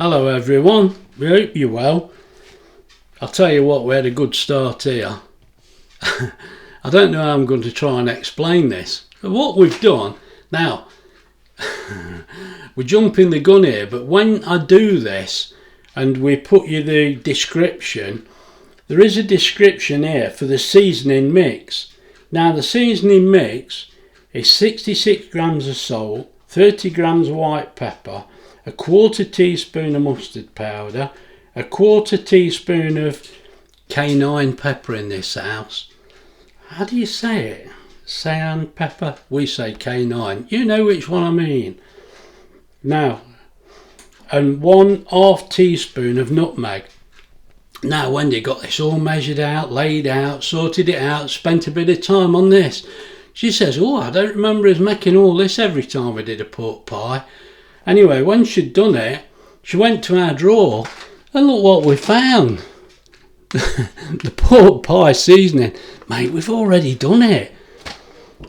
Hello everyone, we hope you're well. I'll tell you what, we had a good start here. I don't know how I'm going to try and explain this. But what we've done, now, we're jumping the gun here, but when I do this and we put you the description, there is a description here for the seasoning mix. Now the seasoning mix is 66 grams of salt, 30 grams of white pepper, a quarter teaspoon of mustard powder, a quarter teaspoon of cayenne pepper in this house. How do you say it? Cayenne pepper? We say cayenne. You know which one I mean. Now, and 1/2 teaspoon of nutmeg. Now Wendy got this all measured out, laid out, sorted it out, spent a bit of time on this. She says, oh, I don't remember us making all this every time we did a pork pie. Anyway, when she'd done it, she went to our drawer and look what we found. The pork pie seasoning. Mate, we've already done it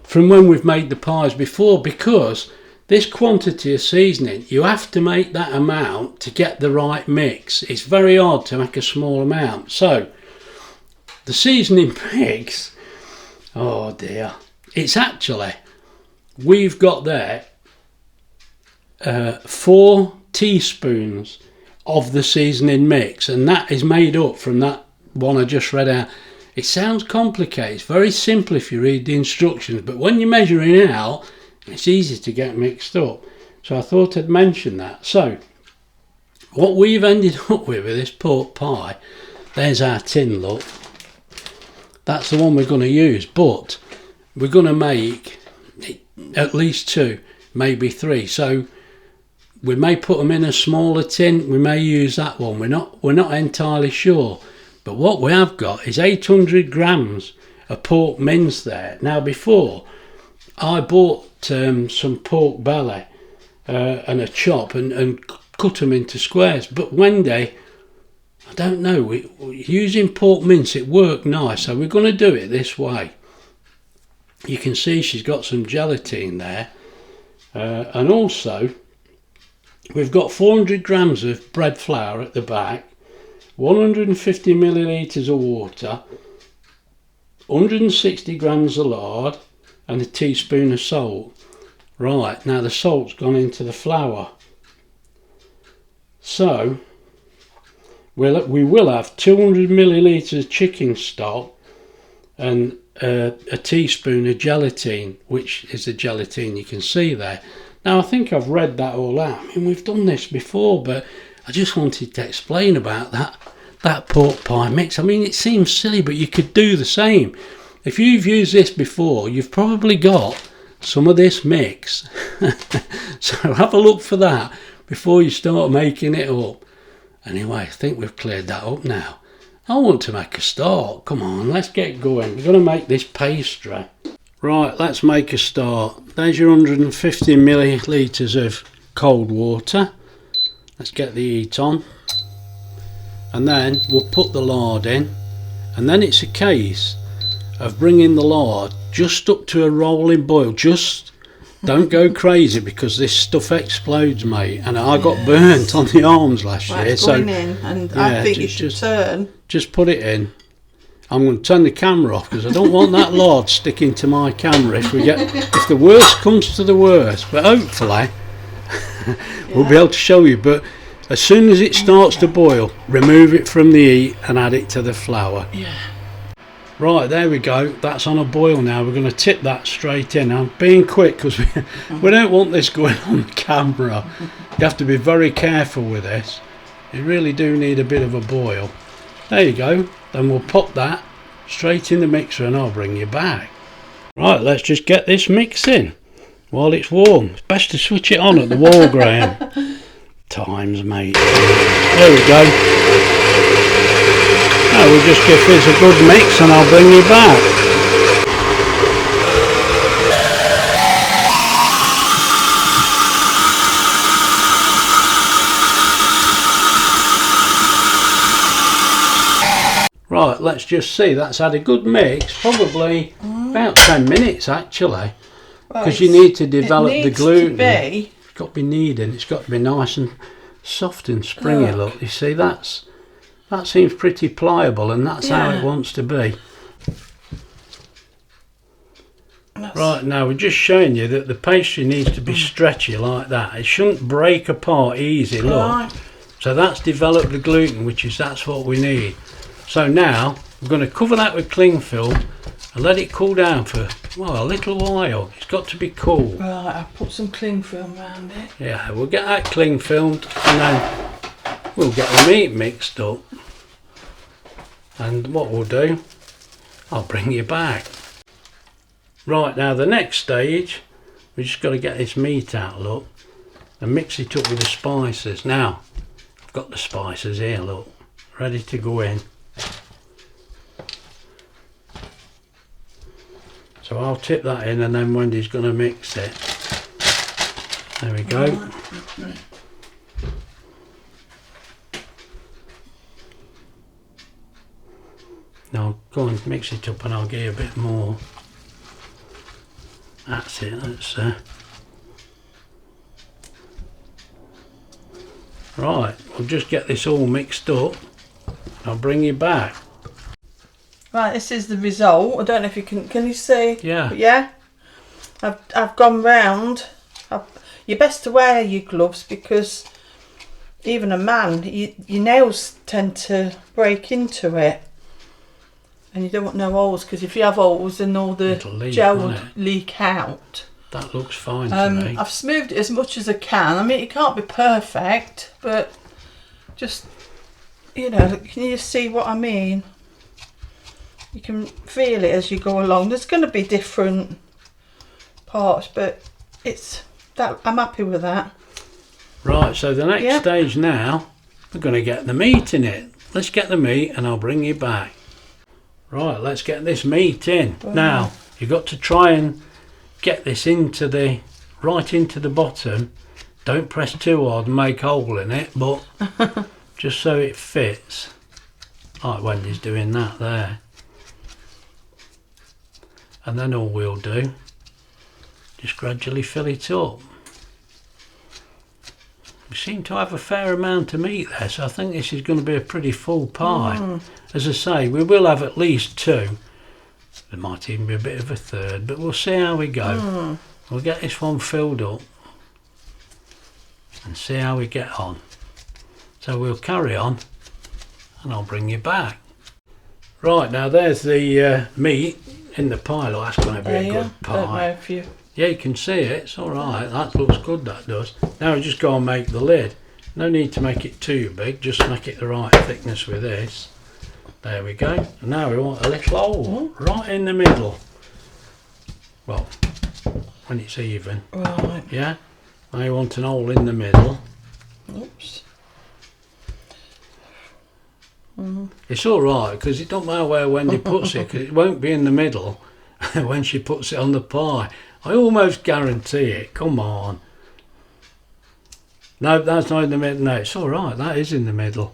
from when we've made the pies before, because this quantity of seasoning, you have to make that amount to get the right mix. It's very hard to make a small amount. So, the seasoning mix, oh dear, it's actually, we've got there 4 teaspoons of the seasoning mix, and that is made up from that one I just read out. It sounds complicated, it's very simple if you read the instructions, but when you're measuring it out, it's easy to get mixed up. So I thought I'd mention that. So what we've ended up with this pork pie, there's our tin, look, that's the one we're going to use, but we're going to make at least 2, maybe 3. So we may put them in a smaller tin, we may use that one, we're not entirely sure. But what we have got is 800 grams of pork mince there. Now before, I bought some pork belly and a chop and cut them into squares. But Wendy, I don't know, using pork mince, it worked nice. So we're going to do it this way. You can see she's got some gelatin there. And also, we've got 400 grams of bread flour at the back, 150 millilitres of water, 160 grams of lard, and a teaspoon of salt. Right, now the salt's gone into the flour. So, we will have 200 millilitres of chicken stock and a teaspoon of gelatin, which is the gelatin you can see there. Now I think I've read that all out. I mean, we've done this before, but I just wanted to explain about that pork pie mix. I mean, it seems silly, but you could do the same. If you've used this before, you've probably got some of this mix. So have a look for that before you start making it up. Anyway, I think we've cleared that up now. I want to make a start. Come on, let's get going. We're going to make this pastry. Right, let's make a start. There's your 150 millilitres of cold water. Let's get the heat on. And then we'll put the lard in. And then it's a case of bringing the lard just up to a rolling boil. Just don't go crazy, because this stuff explodes, mate. And I got burnt on the arms last year. It's going in, and yeah, I think you should turn. Just put it in. I'm going to turn the camera off because I don't want that lard sticking to my camera if the worst comes to the worst. But hopefully we'll be able to show you. But as soon as it starts to boil, remove it from the heat and add it to the flour. Yeah. Right, there we go. That's on a boil now. We're going to tip that straight in. I'm being quick because we don't want this going on the camera. You have to be very careful with this. You really do need a bit of a boil. There you go. Then we'll pop that straight in the mixer and I'll bring you back. Right, let's just get this mix in while it's warm. It's best to switch it on at the wall, Graham. Times, mate. There we go. Now we'll just give this a good mix and I'll bring you back. Right, let's just see, that's had a good mix, probably about 10 minutes actually, because you need to develop the gluten. It's got to be kneading, it's got to be nice and soft and springy. Look, you see, that seems pretty pliable, and that's how it wants to be. Right, now we're just showing you that the pastry needs to be stretchy like that. It shouldn't break apart easy, look. Right. So that's developed the gluten, that's what we need. So now we're going to cover that with cling film and let it cool down for, well, a little while. It's got to be cool. Right, I'll put some cling film around it. Yeah, we'll get that cling filmed and then we'll get the meat mixed up. And what we'll do, I'll bring you back. Right, now the next stage, we just got to get this meat out, look, and mix it up with the spices. Now, I've got the spices here, look, ready to go in. So I'll tip that in and then Wendy's going to mix it. There we go. Now go and mix it up and I'll give you a bit more. That's it, right, we'll just get this all mixed up. I'll bring you back. Right, this is the result. I don't know if you can you see? Yeah. Yeah? I've gone round. You're best to wear your gloves because even a man, your nails tend to break into it. And you don't want no holes, because if you have holes then all the gel would leak out. That looks fine to me. I've smoothed it as much as I can. I mean, it can't be perfect, but just, you know, can you see what I mean? You can feel it as you go along. There's going to be different parts, but I'm happy with that. Right, so the next stage now, we're going to get the meat in it. Let's get the meat and I'll bring you back. Right, let's get this meat in. Now, you've got to try and get this right into the bottom. Don't press too hard and make a hole in it, but just so it fits. Like Wendy's doing that there. And then all we'll do, just gradually fill it up. We seem to have a fair amount of meat there, so I think this is going to be a pretty full pie. As I say, we will have at least 2. There might even be a bit of a third, but we'll see how we go. We'll get this one filled up and see how we get on. So we'll carry on and I'll bring you back. Right, now there's the meat in the pie. Look, that's going to be a good pie. Yeah, you can see it. It's alright. That looks good, that does. Now we just go and make the lid. No need to make it too big. Just make it the right thickness with this. There we go. And now we want a little hole right in the middle. Well, when it's even. Right. Yeah? Now you want an hole in the middle. Oops. It's alright, because it don't matter where Wendy puts it, because it won't be in the middle when she puts it on the pie. I almost guarantee it. Come on. No, that's not in the middle. No, it's alright. That is in the middle.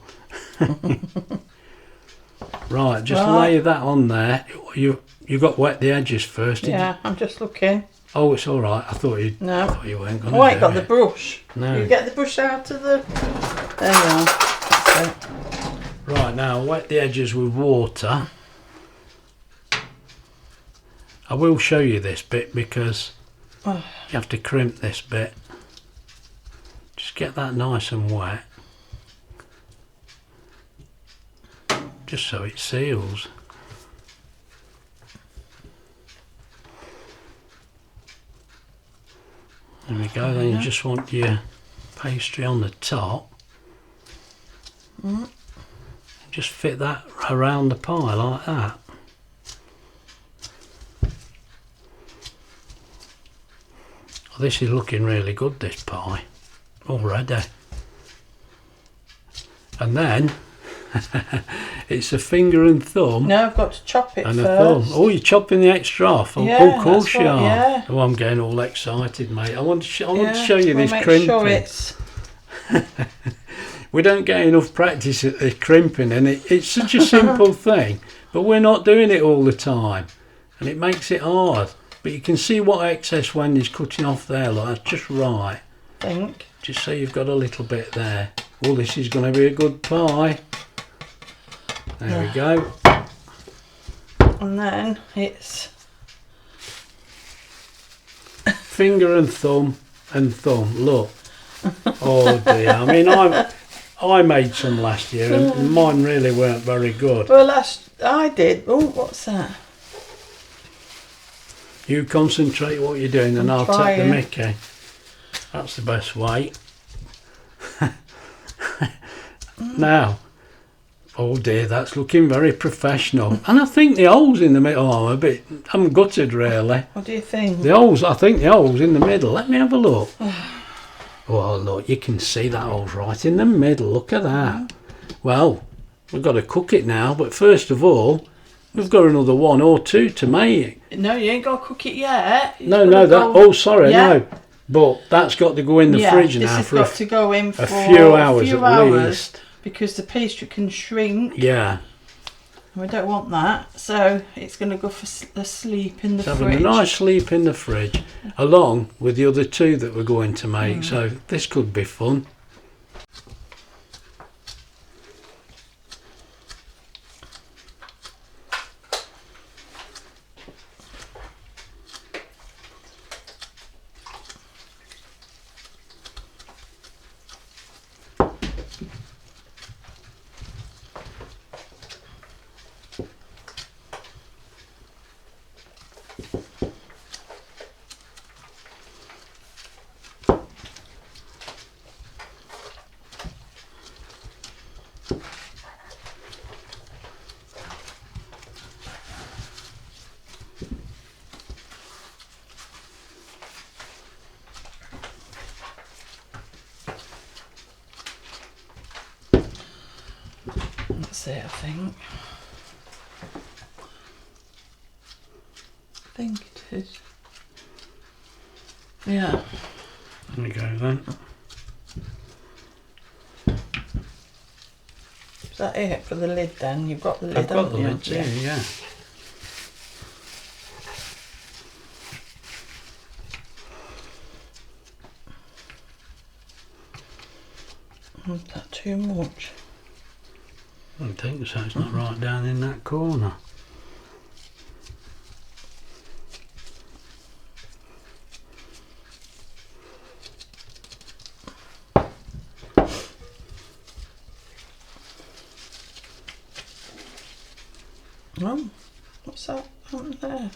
Right, just lay that on there. You got to wet the edges first. Yeah, I'm just looking. Oh, it's alright. I thought you weren't going to. Oh, I ain't got the brush. No. You get the brush out of the. There you are. That's it. Right, now wet the edges with water. I will show you this bit because you have to crimp this bit. Just get that nice and wet. Just so it seals. There we go, then you just want your pastry on the top. Just fit that around the pie like that. Oh, this is looking really good, this pie, already. And then it's a finger and thumb. No, I've got to chop it and first. A thumb. Oh, you're chopping the extra off. Yeah, oh, of course you are. Yeah. Oh, I'm getting all excited, mate. I want to show you this crimping. Sure it's... We don't get enough practice at the crimping, and it's such a simple thing, but we're not doing it all the time, and it makes it hard. But you can see what excess Wendy's cutting off there, like that's just right. think. Just so you've got a little bit there. Oh, this is going to be a good pie. There we go. And then it's finger and thumb and thumb. Look. Oh dear. I mean, I made some last year and mine really weren't very good. Well, I did. Oh, what's that? You concentrate what you're doing and I'll trying. take the mickey. That's the best way. Now, oh dear, that's looking very professional. And I think the holes in the middle, oh, I'm gutted really. What do you think? I think the holes in the middle. Let me have a look. Oh look, you can see that hole's right in the middle. Look at that. Well, we've got to cook it now, but first of all, we've got another 1 or 2 to make. No, you ain't got to cook it yet. Oh sorry, no. But that's got to go in the fridge now for to go in for a few hours at least. Because the pastry can shrink. Yeah. And we don't want that, so it's going to go for a sleep in the fridge. Having a nice sleep in the fridge, along with the other 2 that we're going to make. So this could be fun. That's it, I think. I think it is. Yeah. There we go then. Is that it for the lid then? You've got the lid, I've got the lid, yeah. Is that too much? I don't think so, it's not right down in that corner. Oh, what's that on there?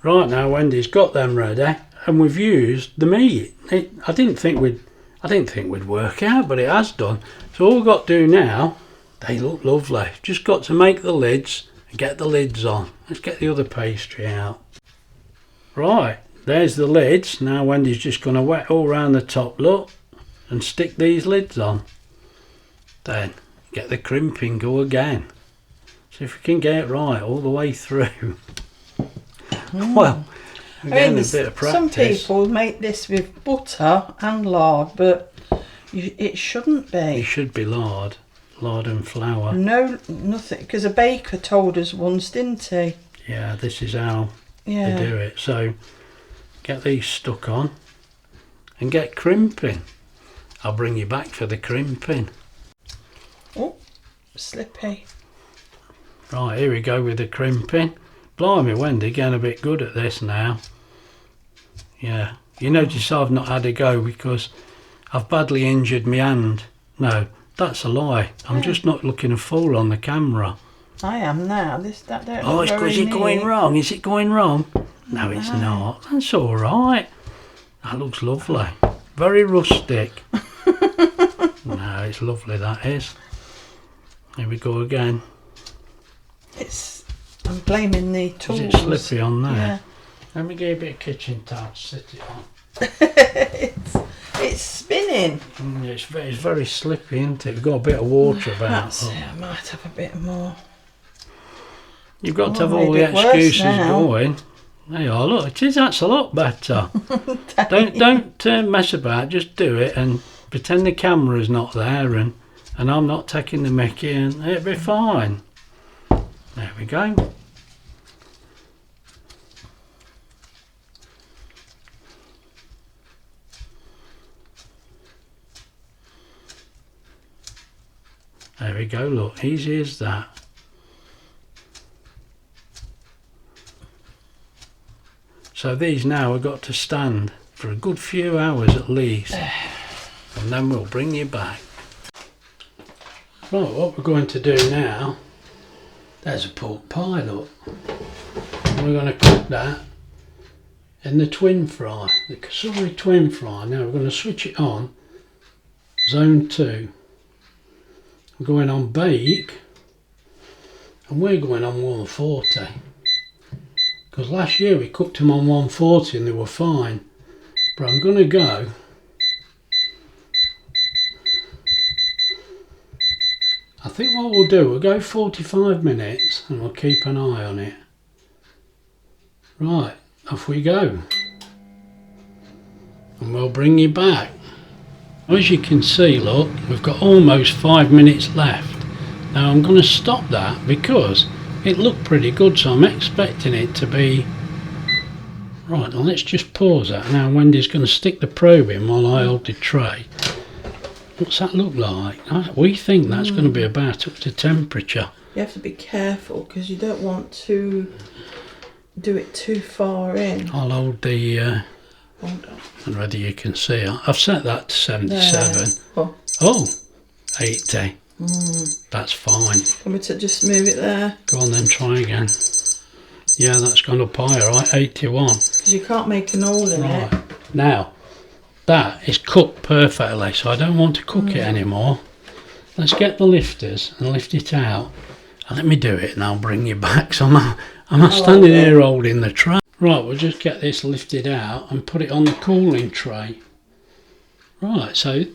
Right, now Wendy's got them ready and we've used the meat. I didn't think we'd work out, but it has done. So all we've got to do now, they look lovely. Just got to make the lids and get the lids on. Let's get the other pastry out. Right, there's the lids. Now Wendy's just going to wet all around the top, look, and stick these lids on. Then get the crimping, go again. See if we can get it right all the way through. Well, again, a bit of practice. Some people make this with butter and lard, but it shouldn't be. It should be lard and flour. No, nothing, because a baker told us once, didn't he? Yeah, this is how they do it. So get these stuck on and get crimping. I'll bring you back for the crimping. Oh, slippy. Right, here we go with the crimping. Blimey, Wendy, getting a bit good at this now. Yeah, you notice I've not had a go because I've badly injured my hand. No, that's a lie. I'm just not looking a fool on the camera. I am now. Oh, it's because it's going wrong. Is it going wrong? No, it's not. That's all right. That looks lovely. Very rustic. No, it's lovely, that is. Here we go again. I'm blaming the tools. Is it slippy on there? Yeah. Let me get a bit of kitchen towel to sit it on. It's spinning. Yeah, it's very slippy, isn't it? We've got a bit of water about. That's it. I might have a bit more. You've got to have all the excuses going. There you are, look, that's a lot better. don't mess about, just do it and pretend the camera's not there and I'm not taking the mickey and it'll be fine. There we go. There we go, look, easy as that. So these now have got to stand for a good few hours at least, and then we'll bring you back. Right, what we're going to do now, there's a pork pie, look. We're going to cook that in the twin fry, the Cosori twin fry. Now we're going to switch it on, zone 2. We're going on bake, and we're going on 140. Because last year we cooked them on 140 and they were fine. But I'm going to go I think what we'll do, we'll go 45 minutes and we'll keep an eye on it. Right, off we go. And we'll bring you back. As you can see, look, we've got almost 5 minutes left. Now I'm going to stop that because it looked pretty good, so I'm expecting it to be... Right, now let's just pause that. Now Wendy's going to stick the probe in while I hold the tray. What's that look like? We think that's going to be about up to temperature. You have to be careful because you don't want to do it too far in. I'll hold the... Hold on. And ready, you can see. I've set that to 77. Oh, 80. That's fine. Want me to just move it there? Go on then, try again. Yeah, that's gone up higher, right? 81. Because you can't make an hole in it. Now, that is cooked perfectly, so I don't want to cook it anymore. Let's get the lifters and lift it out. And let me do it and I'll bring you back. So I'm not standing here holding the tray. Right, we'll just get this lifted out and put it on the cooling tray. Right, so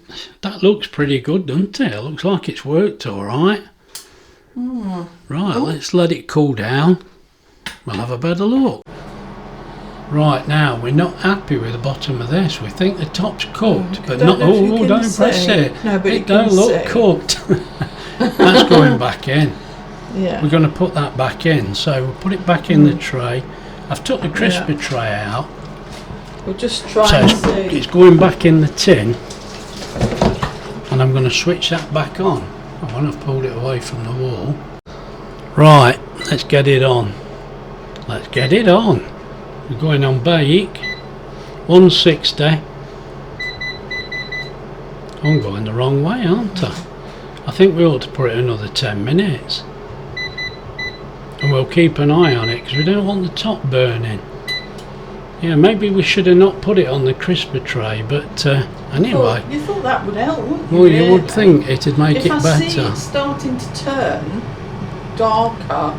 that looks pretty good, doesn't it? It looks like it's worked all right. Right, let's let it cool down. We'll have a better look. Right, now we're not happy with the bottom of this. We think the top's cooked, but not... Oh, don't press it. No, but it don't look cooked. That's going back in. Yeah. We're going to put that back in. So we'll put it back in the tray. I've took the crisper tray out. We'll just try and see. It's going back in the tin. And I'm going to switch that back on. I want to pull it away from the wall. Right, let's get it on. Let's get it on. We're going on bake. 160. I'm going the wrong way, aren't I? I think we ought to put it another 10 minutes. And we'll keep an eye on it because we don't want the top burning. Yeah, maybe we should have not put it on the crisper tray, but anyway. You thought that would help, wouldn't you? Well, you would think it'd make it better. If I see it starting to turn darker,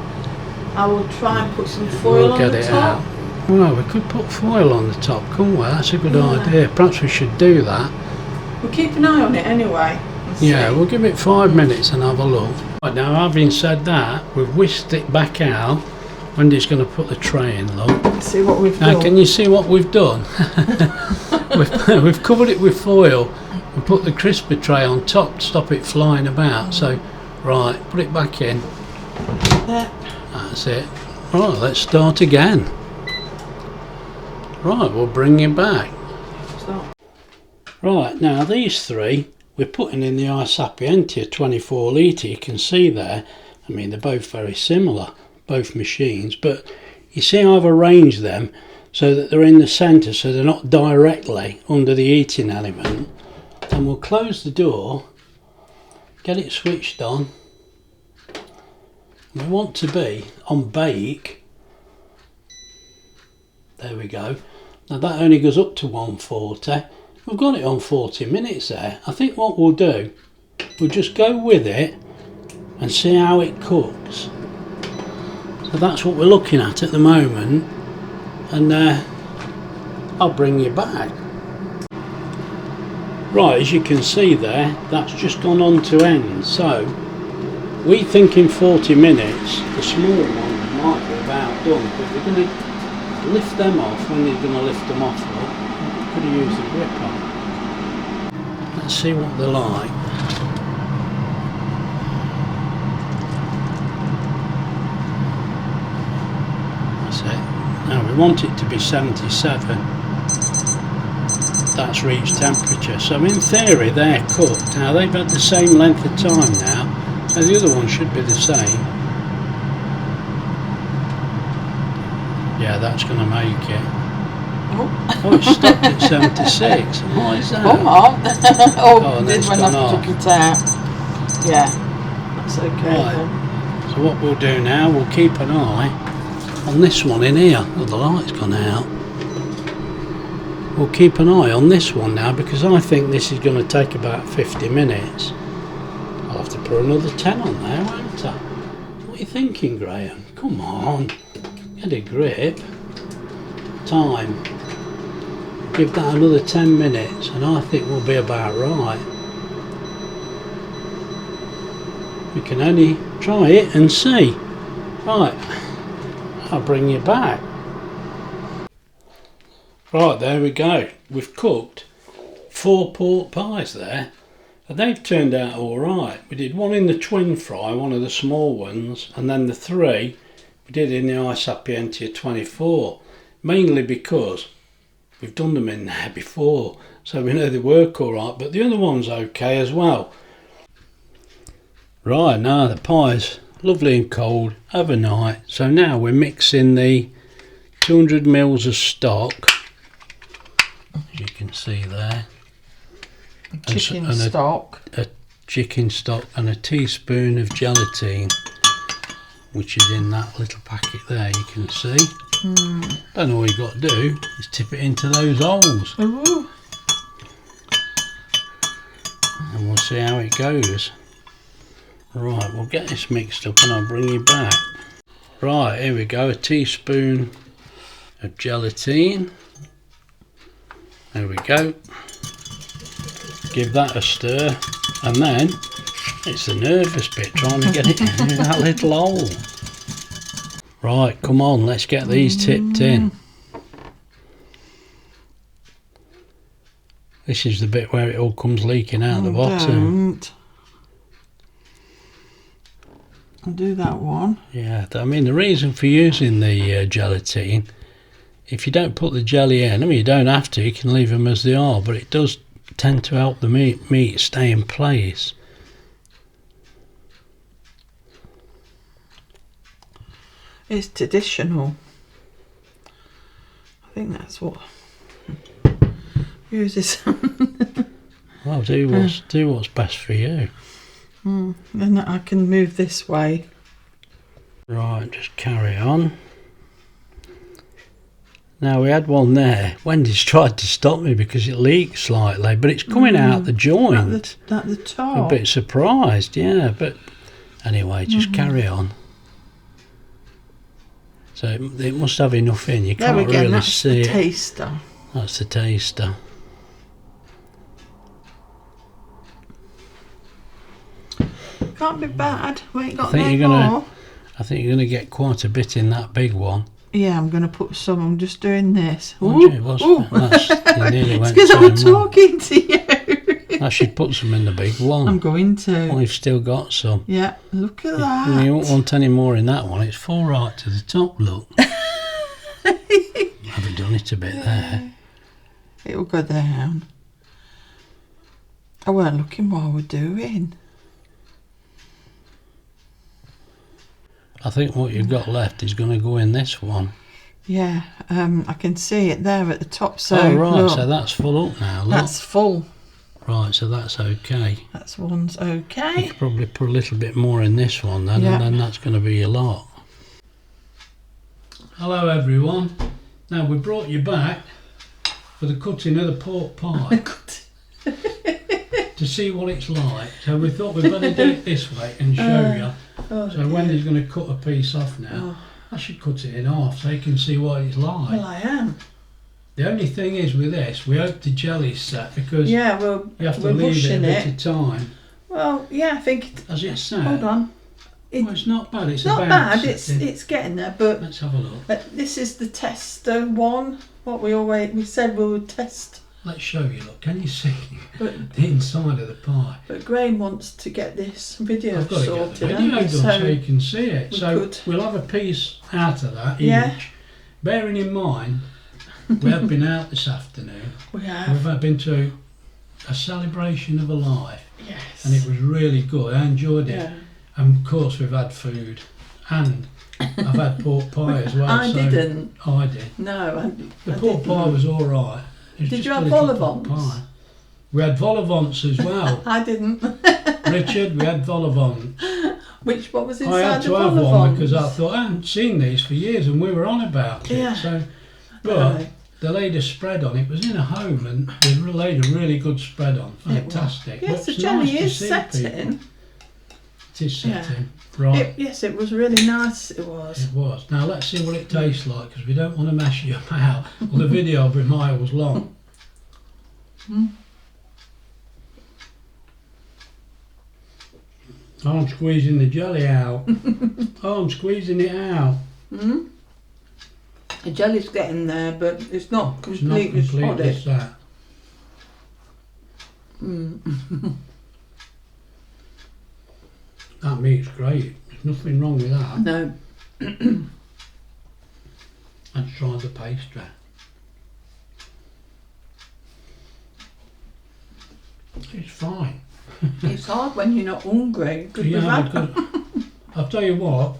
I will try and put some foil on the top. Well, we could put foil on the top, couldn't we? That's a good idea. Perhaps we should do that. We'll keep an eye on it anyway. Yeah, we'll give it 5 minutes and have a look. Right, now, having said that, we've whisked it back out. Wendy's going to put the tray in, look. Let's see what we've done. Now, can you see what we've done? we've covered it with foil and put the crisper tray on top to stop it flying about. So, right, put it back in. That's it. Right, let's start again. Right, we'll bring you back. Right, now these three we're putting in the HYSapientia 24 litre. You can see there, I mean, they're both very similar, both machines, but you see I've arranged them so that they're in the centre, so they're not directly under the heating element. And we'll close the door, get it switched on. We want to be on bake. There we go. Now that only goes up to 140. We've got it on 40 minutes there. I think what we'll do, we'll just go with it and see how it cooks. So that's what we're looking at the moment, and I'll bring you back. Right, as you can see there, that's just gone on to end. So we think in 40 minutes the small ones might be about done, but we're going to lift them off. When you're going to lift them off, look, could have used the grip on. Let's see what they're like. That's it. Now we want it to be 77. That's reached temperature, so in theory they're cooked. Now they've had the same length of time now, so the other one should be the same. Yeah, that's going to make it. Oh, it's stopped at 76. What is that? Come on. Oh, and did it's when gone I off. took it out. Yeah, that's okay Right. then. So what we'll do now, we'll keep an eye on this one in here. Oh, the light's gone out. We'll keep an eye on this one now, because I think this is going to take about 50 minutes. I'll have to put another 10 on there, won't I? What are you thinking, Graham? Come on, get a grip. Time. Give that another 10 minutes and I think we'll be about right. We can only try it and see. Right, I'll bring you back. Right, there we go. We've cooked 4 pork pies there, and they've turned out all right. We did one in the twin fry, one of the small ones, and then the 3 we did in the HYSapientia 24, mainly because we've done them in there before, so we know they work all right, but the other one's okay as well. Right, now the pie's lovely and cold overnight, so now we're mixing the 200 ml of stock, as you can see there, Chicken stock. A chicken stock and a teaspoon of gelatin, which is in that little packet there, you can see. Then all you got to do is tip it into those holes. Ooh. And we'll see how it goes. Right, we'll get this mixed up and I'll bring you back. Right, here we go, a teaspoon of gelatin. There we go. Give that a stir, and then it's the nervous bit, trying to get it in that little hole. Right, come on, let's get these tipped in. This is the bit where it all comes leaking out the bottom. I'll do that one. Yeah, I mean the reason for using the gelatin, if you don't put the jelly in, I mean you don't have to, you can leave them as they are, but it does tend to help the meat stay in place. It's traditional. I think that's what uses. Well, do what's best for you. Then I can move this way. Right, just carry on. Now we had one there. Wendy's tried to stop me because it leaked slightly, but it's coming out the joint. At the top. I'm a bit surprised, yeah, but anyway, just carry on. So it must have enough in. You can't really see it. That's the taster. That's the taster. Can't be bad. We ain't got I think no you're gonna. more. I think you're gonna get quite a bit in that big one. Yeah, I'm going to put some. I'm just doing this. Oh, gee, you nearly went it's because I was too much. talking to you. I should put some in the big one. I'm going to. We've still got some. Yeah, look at that. You won't want any more in that one. It's full right to the top, look. Haven't done it a bit there. It'll go down. I weren't looking while we're doing. I think what you've got left is going to go in this one. Yeah, I can see it there at the top. So oh right, look, so that's full up now. Look. That's full. Right, so that's okay. That's one's You okay. could probably put a little bit more in this one then, Yeah. and then that's going to be a lot. Hello everyone. Now we brought you back for the cutting of the pork pie to see what it's like. So we thought we'd better do it this way and show you. So Wendy's going to cut a piece off now. I should cut it in half so you can see what it's like. Well, I am. The only thing is with this, we hope the jelly's set because yeah, you have to we're leave it a mushing bit it. of time. Well, yeah, I think. As it's set. Hold on. Well, it's not bad. It's not about bad. setting. It's getting there, but Let's have a look. this is the tester one. What we said we would test. Let's show you. Look, can you see But the inside of the pie? but Graham wants to get this video I've got to get the sorted. video done so so you can see it. we So could- we'll have a piece out of that Yeah. each. Bearing in mind, we have been out this afternoon. we have. We've been to a celebration of a life, Yes. and it was really good. I enjoyed it. Yeah. And of course, we've had food, and I've had pork pie as well. I so didn't. I did. No, The I pork didn't. pie was all right. It was Did just you a have little vol au pork vents? pie. We had vol au vents as well. I didn't. Richard, we had vol au vents. What was I inside had the to have vol au one vents? because I thought I hadn't seen these for years, and we were on about it. Yeah. So, but Right. they laid a spread on. It was in a home, and they laid a really good spread on. It was. Fantastic. Yes, the It's jelly nice to is see setting. people. It is Yeah. setting. Right. Yes, it was really nice. It was. It was. Now let's see what it tastes like because we don't want to mess you about. Well, the video will be miles long. Oh, I'm squeezing the jelly out. Oh, I'm squeezing it out. Mm. The jelly's getting there, but it's not It's not completely completely solid. set. That meat's great. There's nothing wrong with that. No. Let's try the pastry. It's fine. It's hard when you're not hungry. Because Yeah, because I'll tell you what,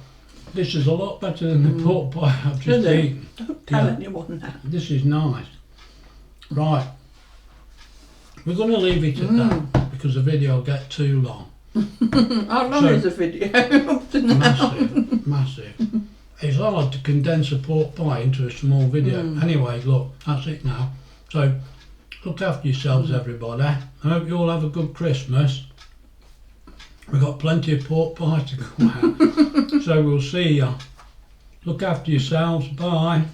this is a lot better than the pork pie I've just Is it? eaten. Don't tell Yeah. anyone that. This is nice. Right, we're going to leave it at that because the video will get too long. How long So- is the video up to now? Massive, massive. It's hard to condense a pork pie into a small video. Anyway, look, that's it now. So, look after yourselves, everybody. I hope you all have a good Christmas. We've got plenty of pork pie to go out. So we'll see you. Look after yourselves. Bye.